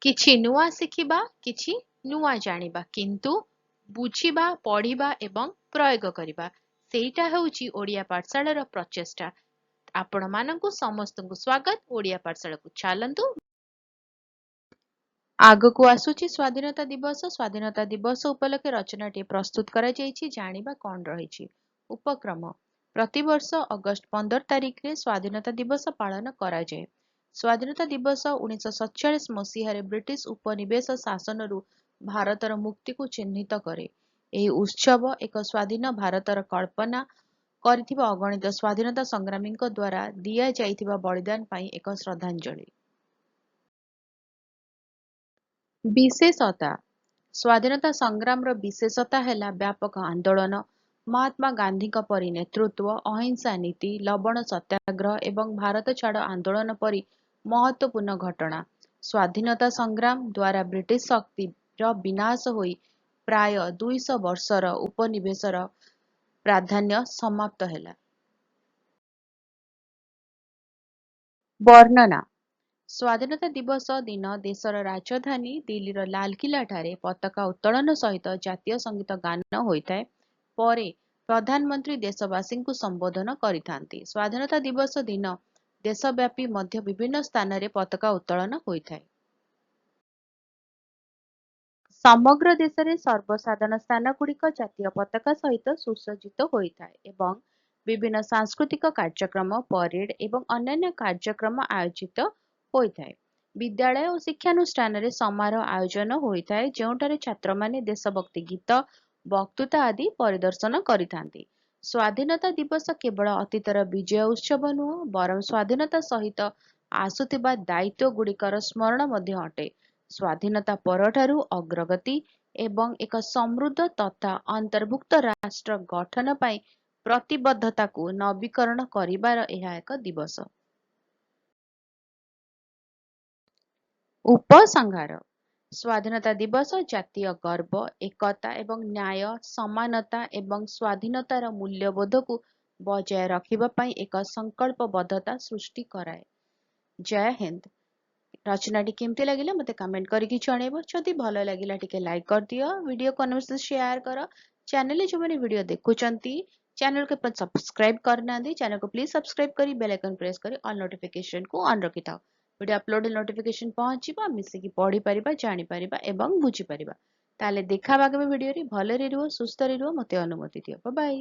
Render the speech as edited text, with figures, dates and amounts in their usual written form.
କିଛି ନୂଆ ଶିଖିବା, କିଛି ନୂଆ ଜାଣିବା, କିନ୍ତୁ ବୁଝିବା, ପଢିବା ଏବଂ ପ୍ରୟୋଗ କରିବା, ସେଇଟା ହେଉଛି ଓଡ଼ିଆ ପାଠଶାଳାର ପ୍ରଚେଷ୍ଟା। ଆପଣମାନଙ୍କୁ ସମସ୍ତଙ୍କୁ ସ୍ୱାଗତ। ଓଡ଼ିଆ ପାଠଶାଳାକୁ ଚାଲନ୍ତୁ। ଆଗକୁ ଆସୁଛି ସ୍ୱାଧୀନତା ଦିବସ। ସ୍ୱାଧୀନତା ଦିବସ ଉପଲକ୍ଷେ ରଚନାଟି ପ୍ରସ୍ତୁତ କରାଯାଇଛି। ଜାଣିବା କଣ ରହିଛି। ଉପକ୍ରମ। ପ୍ରତିବର୍ଷ ଅଗଷ୍ଟ 15 ତାରିଖରେ ସ୍ୱାଧୀନତା ଦିବସ ପାଳନ କରାଯାଏ। ସ୍ୱାଧୀନତା ଦିବସ 1947 ମସିହାରେ ବ୍ରିଟିଶ ଉପନିବେଶ ଶାସନରୁ ଭାରତର ମୁକ୍ତିକୁ ଚିହ୍ନିତ କରେ। ଏହି ଉତ୍ସବ ଏକ ସ୍ୱାଧୀନ ଭାରତର କଳ୍ପନା କରିଥିବା ଅଗଣିତ ସ୍ୱାଧୀନତା ସଂଗ୍ରାମୀଙ୍କ ଦ୍ୱାରା ଦିଆଯାଇଥିବା ବଳିଦାନ ପାଇଁ ଏକ ଶ୍ରଦ୍ଧାଞ୍ଜଳି। ବିଶେଷତା। ସ୍ୱାଧୀନତା ସଂଗ୍ରାମର ବିଶେଷତା ହେଲା ବ୍ୟାପକ ଆନ୍ଦୋଳନ, ମହାତ୍ମା ଗାନ୍ଧୀଙ୍କ ପରି ନେତୃତ୍ୱ, ଅହିଂସା ନୀତି, ଲବଣ ସତ୍ୟାଗ୍ରହ ଏବଂ ଭାରତ ଛାଡ଼ ଆନ୍ଦୋଳନ ପରି ମହତ୍ତ୍ୱପୂର୍ଣ୍ଣ ଘଟଣା। ସ୍ୱାଧୀନତା ସଂଗ୍ରାମ ଦ୍ୱାରା ବ୍ରିଟିଶ ଶକ୍ତିର ବିନାଶ ହୋଇ ପ୍ରାୟ 200 ବର୍ଷର ଉପନିବେଶର ପ୍ରାଧାନ୍ୟ ସମାପ୍ତ ହେଲା। ବର୍ଣ୍ଣନା। ସ୍ୱାଧୀନତା ଦିବସ ଦିନ ଦେଶର ରାଜଧାନୀ ଦିଲ୍ଲୀର ଲାଲକିଲ୍ଲାଠାରେ ପତାକା ଉତ୍ତୋଳନ ସହିତ ଜାତୀୟ ସଙ୍ଗୀତ ଗାନ ହୋଇଥାଏ। ପରେ ପ୍ରଧାନମନ୍ତ୍ରୀ ଦେଶବାସୀଙ୍କୁ ସମ୍ବୋଧନ କରିଥାନ୍ତି। ସ୍ୱାଧୀନତା ଦିବସ ଦିନ ଦେଶବ୍ୟାପୀ ମଧ୍ୟ ବିଭିନ୍ନ ସ୍ଥାନରେ ପତାକା ଉତ୍ତୋଳନ ହୋଇଥାଏ। ସମଗ୍ର ଦେଶରେ ସର୍ବସାଧାରଣ ସ୍ଥାନଗୁଡ଼ିକ ଜାତୀୟ ପତାକା ସହିତ ସୁସଜ୍ଜିତ ହୋଇଥାଏ ଏବଂ ବିଭିନ୍ନ ସାଂସ୍କୃତିକ କାର୍ଯ୍ୟକ୍ରମ, ପରେଡ୍ ଏବଂ ଅନ୍ୟାନ୍ୟ କାର୍ଯ୍ୟକ୍ରମ ଆୟୋଜିତ ହୋଇଥାଏ। ବିଦ୍ୟାଳୟ ଓ ଶିକ୍ଷାନୁଷ୍ଠାନରେ ସମାରୋହ ଆୟୋଜନ ହୋଇଥାଏ, ଯେଉଁଠାରେ ଛାତ୍ରମାନେ ଦେଶଭକ୍ତି ଗୀତ, ବକ୍ତୃତା ଆଦି ପରିଦର୍ଶନ କରିଥାନ୍ତି। ସ୍ୱାଧୀନତା ଦିବସ କେବଳ ଅତୀତର ବିଜୟ ଉତ୍ସବ ନୁହେଁ, ବରଂ ସ୍ୱାଧୀନତା ସହିତ ଆସୁଥିବା ଦାୟିତ୍ୱଗୁଡ଼ିକର ସ୍ମରଣ ମଧ୍ୟ ଅଟେ। ସ୍ୱାଧୀନତା ପରଠାରୁ ଅଗ୍ରଗତି ଏବଂ ଏକ ସମୃଦ୍ଧ ତଥା ଅନ୍ତର୍ଭୁକ୍ତ ରାଷ୍ଟ୍ର ଗଠନ ପାଇଁ ପ୍ରତିବଦ୍ଧତାକୁ ନବୀକରଣ କରିବାର ଏହା ଏକ ଦିବସ। ଉପସଂହାର। ସ୍ୱାଧୀନତା ଦିବସ ଜାତୀୟ ଗର୍ବ, ଏକତା ଏବଂ ନ୍ୟାୟ, ସମାନତା ଏବଂ ସ୍ୱାଧୀନତାର ମୂଲ୍ୟବୋଧକୁ ବଜାୟ ରଖିବା ପାଇଁ ଏକ ସଂକଳ୍ପବଦ୍ଧତା ସୃଷ୍ଟି କରାଏ। ଜୟ ହିନ୍ଦ। ରଚନାଟି କେମିତି ଲାଗିଲା ମୋତେ କମେଣ୍ଟ କରିକି ଜଣେଇବ। ଯଦି ଭଲ ଲାଗିଲା ଟିକେ ଲାଇକ୍ କରିଦିଅ, ଭିଡ଼ିଓକୁ ଅନ୍ୟମାନଙ୍କ ସହିତ ସେୟାର କର। ଚ୍ୟାନେଲରେ ଯେଉଁମାନେ ଭିଡ଼ିଓ ଦେଖୁଛନ୍ତି, ଚ୍ୟାନେଲକୁ ଏପର୍ଯ୍ୟନ୍ତ ସବସ୍କ୍ରାଇବ୍ କରିନାହାନ୍ତି, ଚ୍ୟାନେଲକୁ ପ୍ଲିଜ୍ ସବସ୍କ୍ରାଇବ୍ କରି ବେଲ୍ ଆଇକନ୍ ପ୍ରେସ୍ କରି ଅଲ୍ ନୋଟିଫିକେସନକୁ ଅନ୍ ରଖିଥାଅ। ଭିଡ଼ିଓ ଅପଲୋଡ଼ ନୋଟିଫିକେସନ ପହଞ୍ଚିବ, ମିଶିକି ପଢ଼ିପାରିବା, ଜାଣିପାରିବା ଏବଂ ବୁଝିପାରିବା। ତାହେଲେ ଦେଖା ହେବା ଆଗାମୀ ଭିଡ଼ିଓରେ। ଭଲରେ ରୁହ, ସୁସ୍ଥରେ ରୁହ, ମୋତେ ଅନୁମତି ଦିଅ। Bye bye.